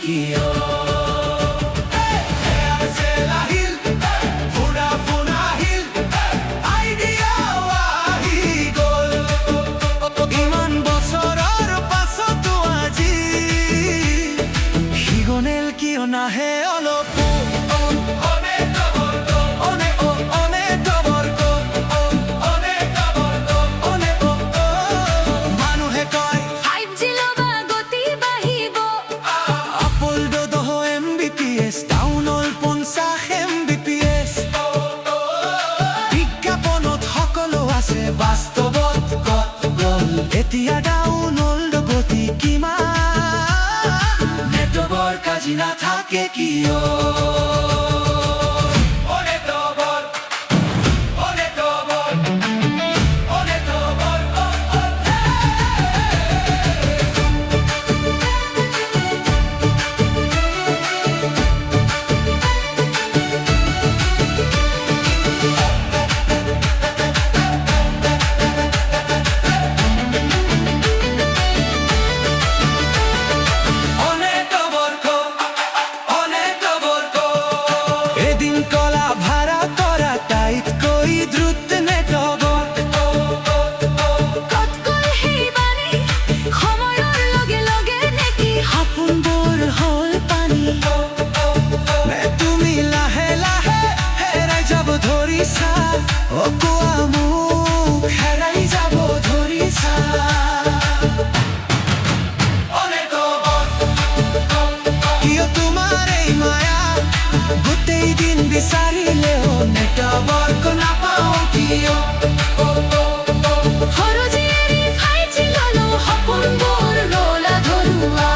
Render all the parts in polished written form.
কিয় ইমান বছৰৰ পাছতো আজি সিগনেল কিয় নাহে অলপ বাস্তৱত কত গল এতিয়া ডাউনলোড গতি কিমান নেটৱৰ্ক কাজি নাথাকে কিয় কলা ভাড়া কৰা টাইতকৈ দ্ৰুত নেটৱৰ্ক সময়ৰ লগে লগে নেকি সপোনবোৰ হ'ল পানী তুমি লাহে লাহে হেৰাই যাব ধৰিছা কোৱা মোক হেৰাই যাব ধৰিছা কিয় তোমাৰ এই মায়া গোটেই দিন বিচাৰিলেও নেটৱৰ্ক নাপাওঁ কিয় সৰজিয়েৰি ফাইজি ললো সপোনবোৰ ৰলা ধৰুৱা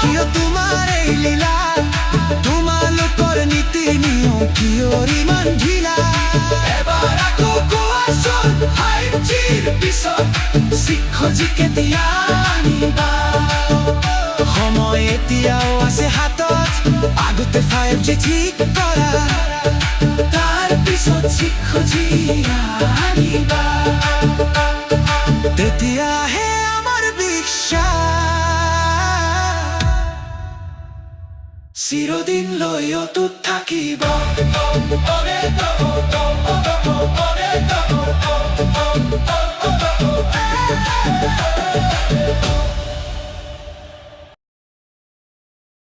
কিয় তোমাৰ এই লীলা তোমালোকৰ নীতি নিয়ম কিয় ইমান ঢিলা এবাৰ আকৌ কোৱাচোন 5Gৰ পিছত 6G কেতিয়া আনিবা সময় এতিয়াও আছে হাতত আগতে 5G ঠিক কৰা তাৰ পিছত 6G আনিবা তেতিয়াহে আমাৰ বিশ্বাস চিৰদিনলৈ অটুট থাকিব